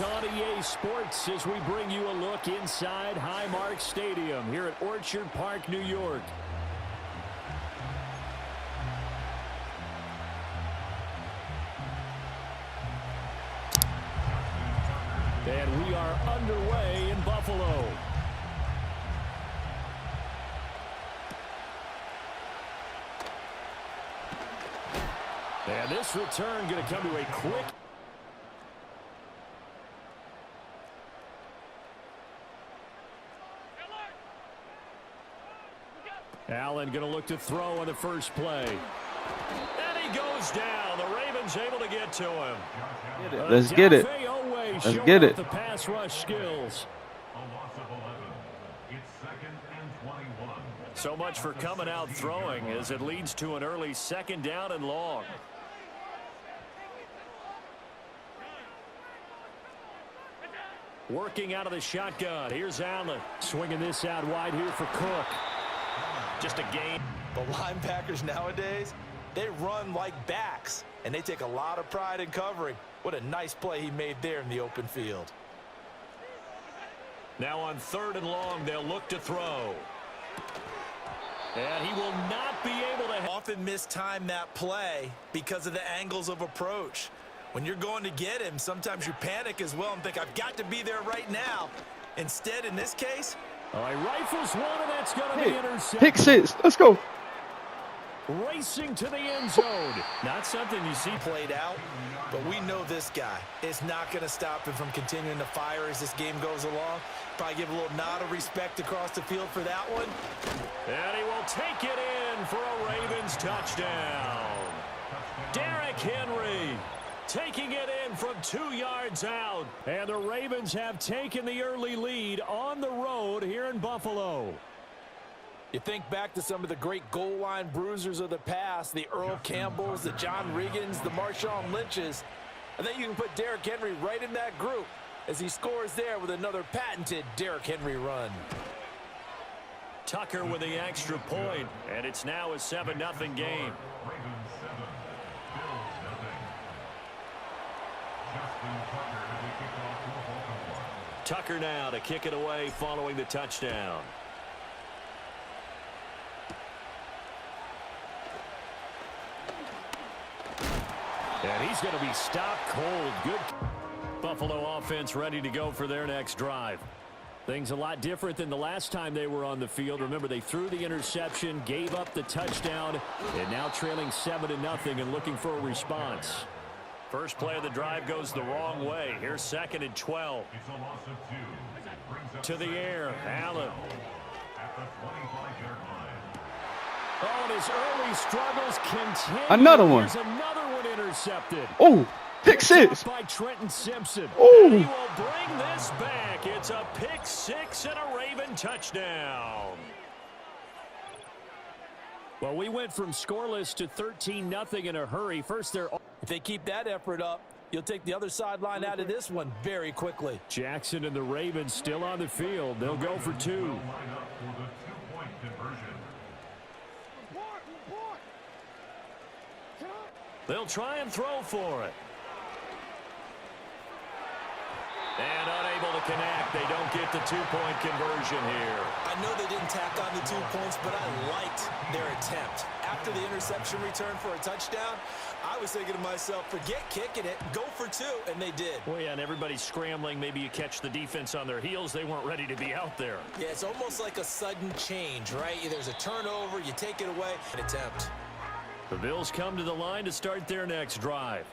is on EA Sports as we bring you a look inside Highmark Stadium here at Orchard Park, New York. And we are underway in Buffalo. And this return going to come to a quick. Allen going to look to throw on the first play. And he goes down. The Ravens able to get to him. Let's get it. Let's get it. The pass rush skills. So much for coming out throwing as it leads to an early second down and long. Working out of the shotgun. Here's Allen. Swinging this out wide here for Cook. Just a game. The linebackers nowadays, they run like backs, and they take a lot of pride in covering. What a nice play he made there in the open field. Now on 3rd and long, they'll look to throw. And he will not be able to often mistime that play because of the angles of approach. When you're going to get him, sometimes you panic as well and think, I've got to be there right now. Instead, in this case, all right, rifles one, and that's going to be intercepted. Pick 6. Let's go. Racing to the end zone. Not something you see played out, but we know this guy is not going to stop him from continuing to fire as this game goes along. Probably give a little nod of respect across the field for that one. And he will take it in for a Ravens touchdown. Derrick Henry taking it in from 2 yards out. And the Ravens have taken the early lead on the road here in Buffalo. You think back to some of the great goal line bruisers of the past, the Earl Campbells, the John Riggins, the Marshawn Lynches. I think you can put Derrick Henry right in that group as he scores there with another patented Derrick Henry run. Tucker with the extra point, and it's now a 7-0 game. Tucker now to kick it away following the touchdown. And he's going to be stopped cold. Good. Buffalo offense ready to go for their next drive. Things a lot different than the last time they were on the field. Remember, they threw the interception, gave up the touchdown, and now trailing 7-0 and looking for a response. First play of the drive goes the wrong way. Here's 2nd and 12. To the air, Allen. Oh, and his early struggles continue. Another one. There's another one intercepted. Oh, pick 6. By Trenton Simpson. Oh. And he will bring this back. It's a pick 6 and a Raven touchdown. Well, we went from scoreless to 13-0 in a hurry. First, if they keep that effort up, you'll take the other sideline out of this one very quickly. Jackson and the Ravens still on the field. They'll go for 2. They'll try and throw for it. And unable to connect. They don't get the 2-point conversion here. I know they didn't tack on the 2 points, but I liked their attempt. After the interception return for a touchdown, I was thinking to myself, forget kicking it, go for 2, and they did. Well, yeah, and everybody's scrambling. Maybe you catch the defense on their heels. They weren't ready to be out there. Yeah, it's almost like a sudden change, right? There's a turnover, you take it away, an attempt. The Bills come to the line to start their next drive.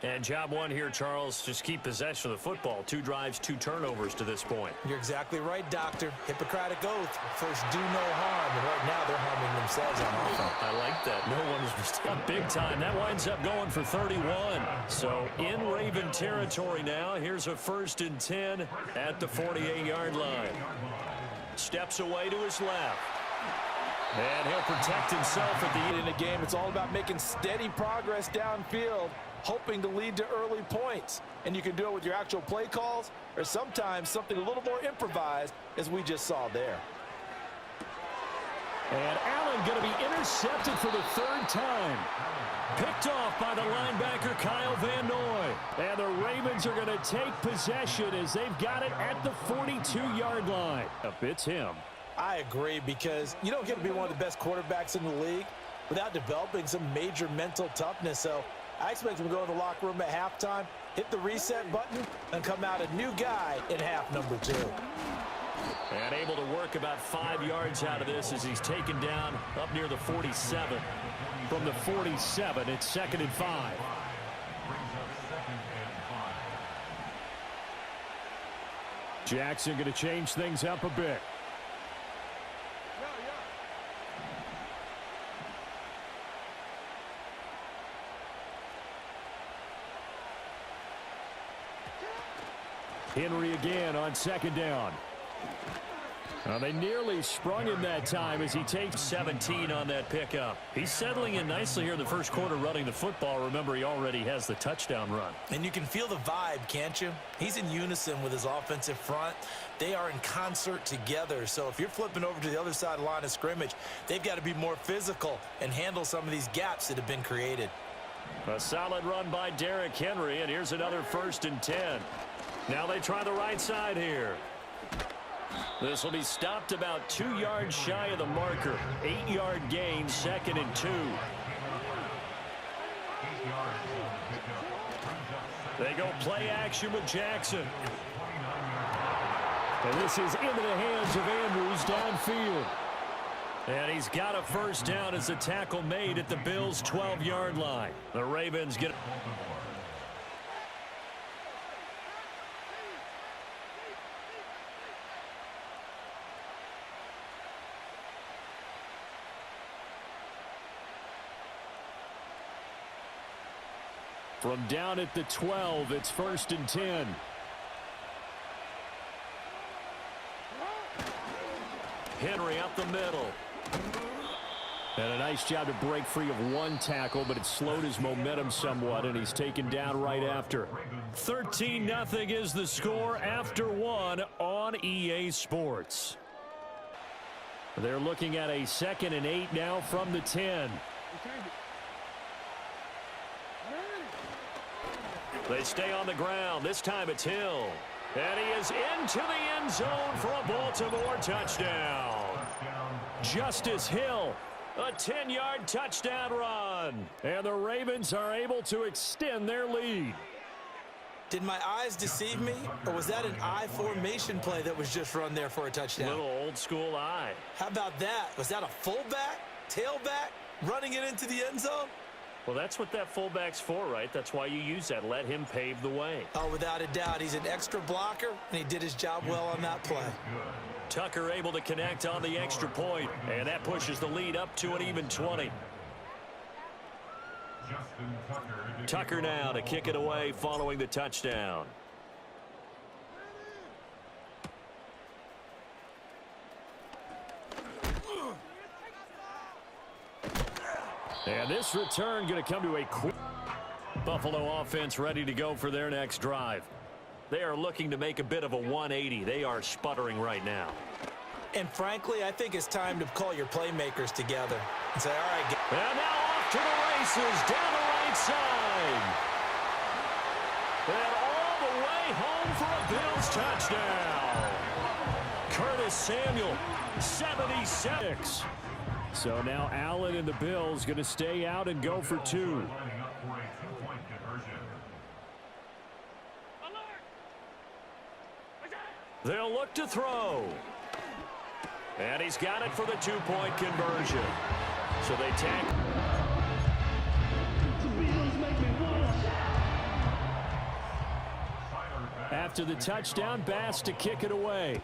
And job one here, Charles, just keep possession of the football. 2 drives, 2 turnovers to this point. You're exactly right, Doctor. Hippocratic oath. First, do no harm. And right now, they're harming themselves on offense. I like that. No one is up big time. That winds up going for 31. So in Raven territory now. Here's a 1st and 10 at the 48-yard line. Steps away to his left. And he'll protect himself at the end of the game. It's all about making steady progress downfield, hoping to lead to early points. And you can do it with your actual play calls or sometimes something a little more improvised, as we just saw there. And Allen going to be intercepted for the third time. Picked off by the linebacker, Kyle Van Noy. And the Ravens are going to take possession as they've got it at the 42-yard line. It's him. I agree, because you don't get to be one of the best quarterbacks in the league without developing some major mental toughness. So I expect him to go in the locker room at halftime, hit the reset button, and come out a new guy in half number 2. And able to work about 5 yards out of this as he's taken down up near the 47. From the 47, it's 2nd and 5. Jackson going to change things up a bit. Henry again on 2nd down. They nearly sprung him that time as he takes 17 on that pickup. He's settling in nicely here in the first quarter running the football. Remember, he already has the touchdown run. And you can feel the vibe, can't you? He's in unison with his offensive front. They are in concert together. So if you're flipping over to the other side of the line of scrimmage, they've got to be more physical and handle some of these gaps that have been created. A solid run by Derrick Henry, and here's another 1st and 10. Now they try the right side here. This will be stopped about 2 yards shy of the marker. 8-yard gain, 2nd and 2. They go play action with Jackson. And this is into the hands of Andrews downfield. And he's got a 1st down as the tackle made at the Bills' 12-yard line. The Ravens get... From down at the 12, it's 1st and 10. Henry up the middle. And a nice job to break free of one tackle, but it slowed his momentum somewhat, and he's taken down right after. 13-0 is the score after 1 on EA Sports. They're looking at a 2nd and 8 now from the 10. They stay on the ground. This time it's Hill. And he is into the end zone for a Baltimore touchdown. Justice Hill, a 10-yard touchdown run. And the Ravens are able to extend their lead. Did my eyes deceive me, or was that an I formation play that was just run there for a touchdown? Little old school eye. How about that? Was that a fullback, tailback, running it into the end zone? Well, that's what that fullback's for, right? That's why you use that. Let him pave the way. Oh, without a doubt. He's an extra blocker, and he did his job well on that play. Tucker able to connect on the extra point, and that pushes the lead up to an even 20. Tucker now to kick it away following the touchdown. And this return going to come to a quick. Buffalo offense ready to go for their next drive. They are looking to make a bit of a 180. They are sputtering right now. And frankly, I think it's time to call your playmakers together and say, all right. And now off to the races down the right side. And all the way home for a Bills touchdown. Curtis Samuel, 76. So now Allen and the Bills going to stay out and go for 2. They'll look to throw. And he's got it for the 2-point conversion. So they tackle. After the touchdown, Bass to kick it away.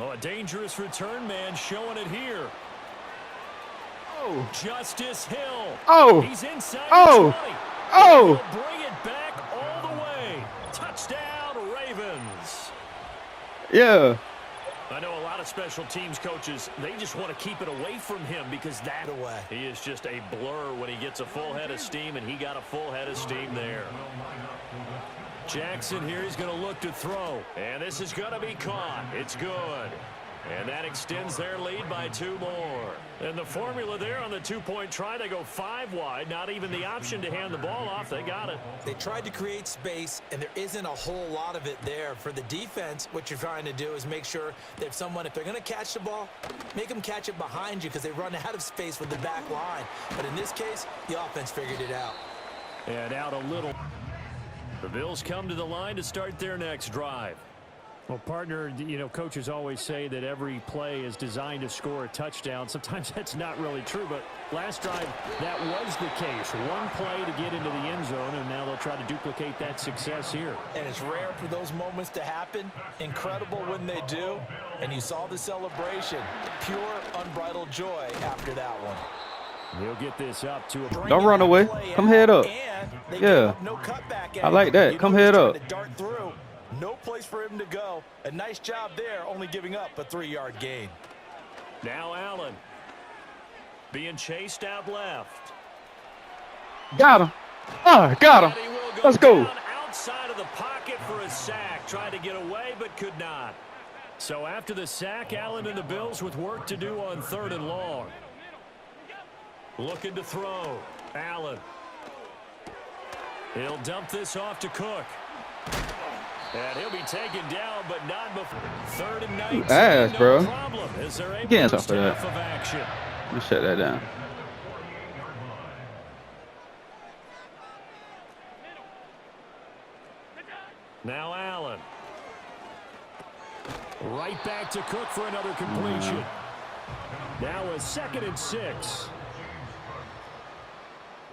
Oh, a dangerous return man showing it here. Oh. Justice Hill. Oh. He's inside Oh. 20. Oh. He'll bring it back all the way. Touchdown, Ravens. Yeah. I know a lot of special teams coaches, they just want to keep it away from him because that away. He is just a blur when he gets a full head of steam, and he got a full head of steam there. Jackson here, he's going to look to throw. And this is going to be caught. It's good. And that extends their lead by 2 more. And the formula there on the 2-point try, they go 5 wide. Not even the option to hand the ball off. They got it. They tried to create space, and there isn't a whole lot of it there. For the defense, what you're trying to do is make sure that if they're going to catch the ball, make them catch it behind you because they run out of space with the back line. But in this case, the offense figured it out. And out a little. The Bills come to the line to start their next drive. Well, partner, you know, coaches always say that every play is designed to score a touchdown. Sometimes that's not really true, but last drive, that was the case. One play to get into the end zone, and now they'll try to duplicate that success here. And it's rare for those moments to happen. Incredible when they do. And you saw the celebration. Pure, unbridled joy after that one. He'll get this up to a... Don't run away. Come head up. Yeah. No cutback. I like that. Come head up. Dart through. No place for him to go. A nice job there, only giving up a 3-yard gain. Now Allen. Being chased out left. Got him. Got him. Let's go. Outside of the pocket for a sack. Tried to get away, but could not. So after the sack, Allen and the Bills with work to do on 3rd and long. Looking to throw. Allen. He'll dump this off to Cook. And he'll be taken down, but not before 3rd and 19. Ass, bro. Problem as they're able Can't to stop that. of action. Let me shut that down. Now Allen. Right back to Cook for another completion. Now a 2nd and 6.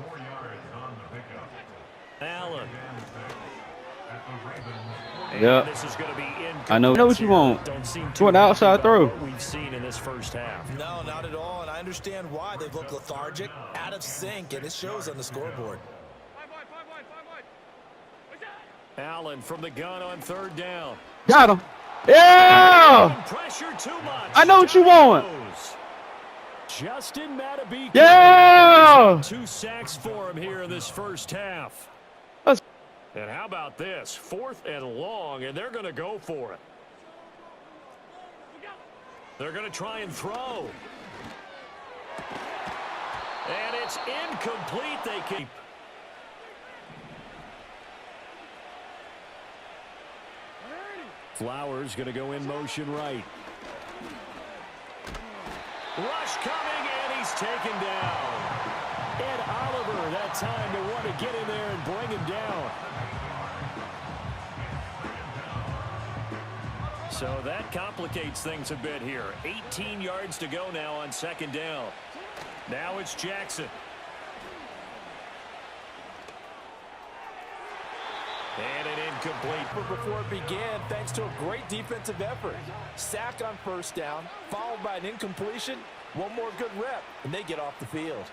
4 yards on the pickup. Allen. Yeah. This is going to be I know what you want. You want an outside throw. We've seen in this first half. No, not at all. And I understand why they look lethargic, out of sync, and it shows on the scoreboard. Allen from the gun on 3rd down. Got him. Yeah. Pressure too much. I know what you want. Justin Matabike. Yeah. 2 sacks for him here in this first half. And how about this? 4th and long, and they're going to go for it. They're going to try and throw. And it's incomplete. They keep. Flowers going to go in motion right. Rush coming, and he's taken down. Ed Oliver, that time to want to get in there and bring him down. So that complicates things a bit here. 18 yards to go now on 2nd down. Now it's Jackson. And an incomplete. But before it began, thanks to a great defensive effort. Sack on 1st down, followed by an incompletion. One more good rep, and they get off the field.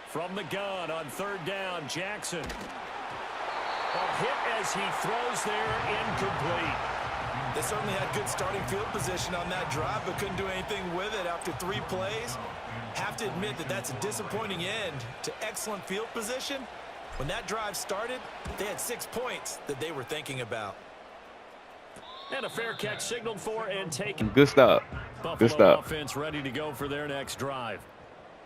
From the gun on 3rd down, Jackson. A hit as he throws there, incomplete. They certainly had good starting field position on that drive, but couldn't do anything with it after 3 plays. Have to admit that that's a disappointing end to excellent field position. When that drive started, they had 6 points that they were thinking about. And a fair catch signaled for and taken. Good stop. Buffalo Good stop. offense ready to go for their next drive.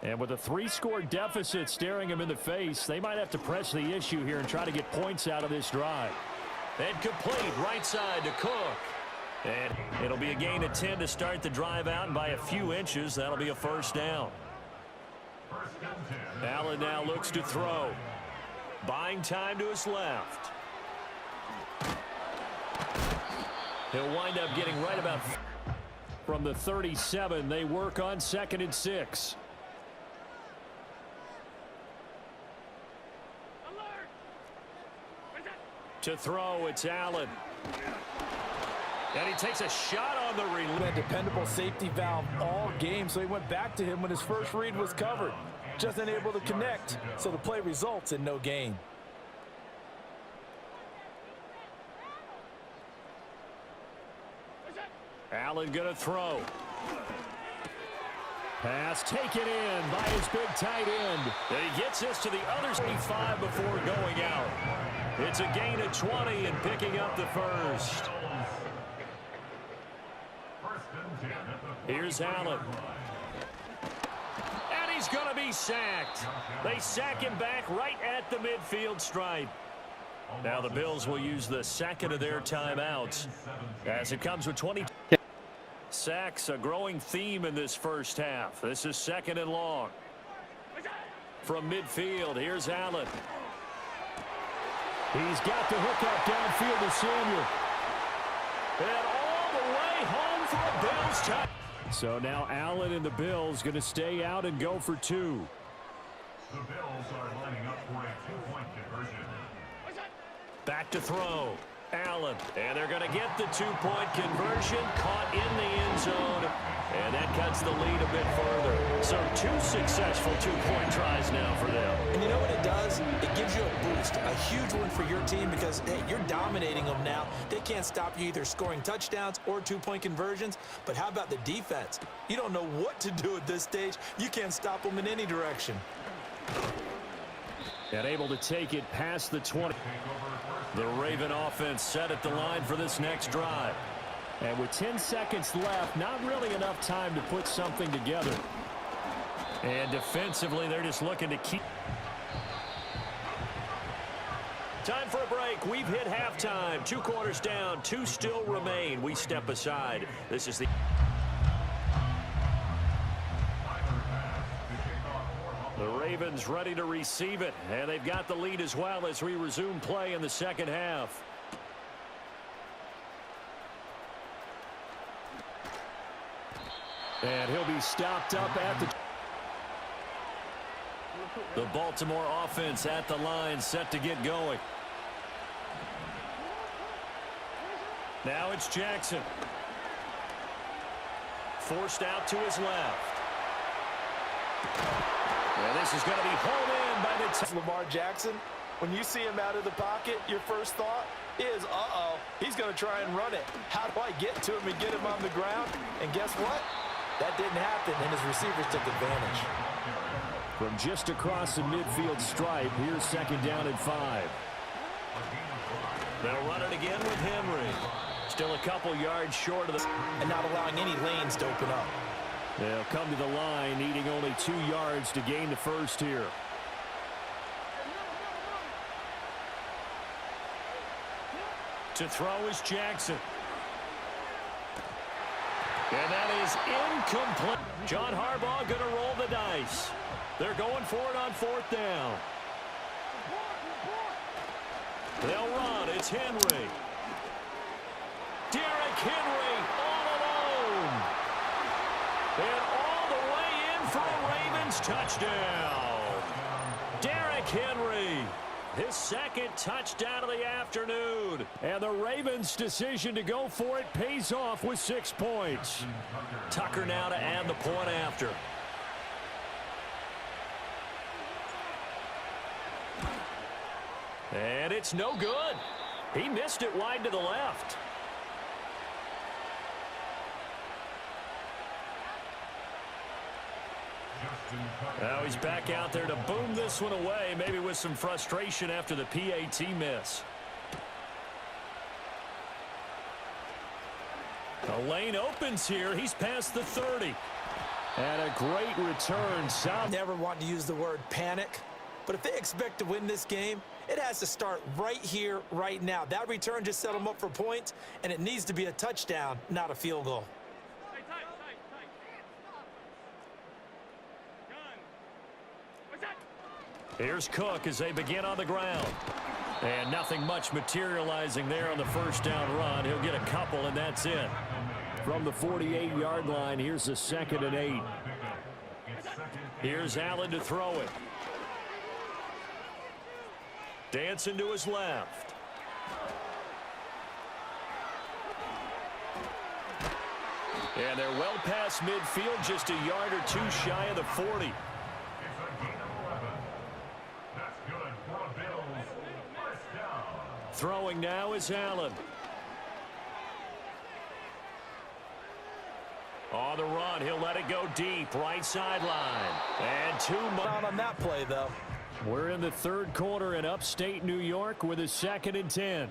And with a 3-score deficit staring them in the face, they might have to press the issue here and try to get points out of this drive. And complete right side to Cook. And it'll be a gain of 10 to start the drive out, and by a few inches, that'll be a 1st down. Allen now looks to throw. Buying time to his left. He'll wind up getting right about from the 37. They work on 2nd and 6. To throw, it's Allen. And he takes a shot on the release. That dependable safety valve all game, so he went back to him when his first read was covered. Just unable to connect, so the play results in no gain. Allen gonna throw. Pass taken in by his big tight end. And he gets this to the other 35 before going out. It's a gain of 20 and picking up the first. Here's Allen. And he's going to be sacked. They sack him back right at the midfield stripe. Now the Bills will use the second of their timeouts as it comes with 20. Sacks, a growing theme in this first half. This is 2nd and long. From midfield, here's Allen. He's got the hook up downfield to Samuel. And all the way home for a Bills touchdown. So now Allen and the Bills going to stay out and go for 2. The Bills are lining up for a 2-point conversion. Back to throw. Allen. And they're going to get the 2-point conversion. Caught in the end zone. And that cuts the lead a bit further. So 2 successful 2-point tries now for them. And you know what it does? It gives you a boost, a huge one for your team because, hey, you're dominating them now. They can't stop you either scoring touchdowns or 2-point conversions. But how about the defense? You don't know what to do at this stage. You can't stop them in any direction. And able to take it past the 20. The Raven offense set at the line for this next drive. And with 10 seconds left, not really enough time to put something together. And defensively, they're just looking to keep. Time for a break. We've hit halftime. 2 quarters down. 2 still remain. We step aside. This is the. The Ravens ready to receive it, and they've got the lead as well as we resume play in the second half. And he'll be stopped up at the Baltimore offense at the line, set to get going. Now it's Jackson. Forced out to his left. And this is going to be hauled in by the Lamar Jackson. When you see him out of the pocket, your first thought is, he's going to try and run it. How do I get to him and get him on the ground? And guess what? That didn't happen, and his receivers took advantage. From just across the midfield stripe, here's 2nd down and 5. They'll run it again with Henry. Still a couple yards short of the. And not allowing any lanes to open up. They'll come to the line, needing only 2 yards to gain the first here. To throw is Jackson. And that is incomplete. John Harbaugh going to roll the dice. They're going for it on 4th down. They'll run. It's Henry. Derrick Henry all alone. And all the way in for a Ravens touchdown. Derrick Henry. His 2nd touchdown of the afternoon. And the Ravens' decision to go for it pays off with 6 points. Tucker now to add the point after. And it's no good. He missed it wide to the left. Now he's back out there to boom this one away, maybe with some frustration after the PAT miss. The lane opens here. He's past the 30. And a great return. South. Never want to use the word panic, but if they expect to win this game, it has to start right here, right now. That return just set them up for points, and it needs to be a touchdown, not a field goal. Here's Cook as they begin on the ground. And nothing much materializing there on the 1st down run. He'll get a couple, and that's it. From the 48-yard line, here's a 2nd and 8. Here's Allen to throw it. Dancing to his left. And they're well past midfield, just a yard or 2 shy of the 40. Throwing now is Allen. On the run, he'll let it go deep, right sideline. And Out on that play, though. We're in the third quarter in upstate New York with a 2nd and 10.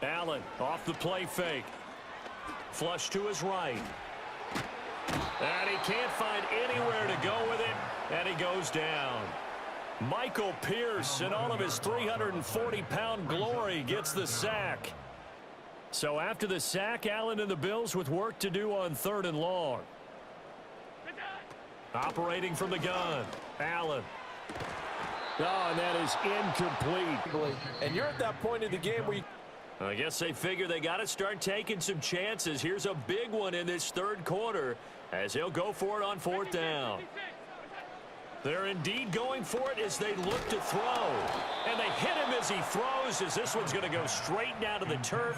Allen off the play fake. Flush to his right. And he can't find anywhere to go with it, and he goes down. Michael Pierce, in all of his 340-pound glory, gets the sack. So after the sack, Allen and the Bills with work to do on 3rd and long. Operating from the gun, Allen. Oh, and that is incomplete. And you're at that point in the game where I guess they figure they got to start taking some chances. Here's a big one in this third quarter as he'll go for it on 4th down. They're indeed going for it as they look to throw. And they hit him as he throws, as this one's going to go straight down to the turf.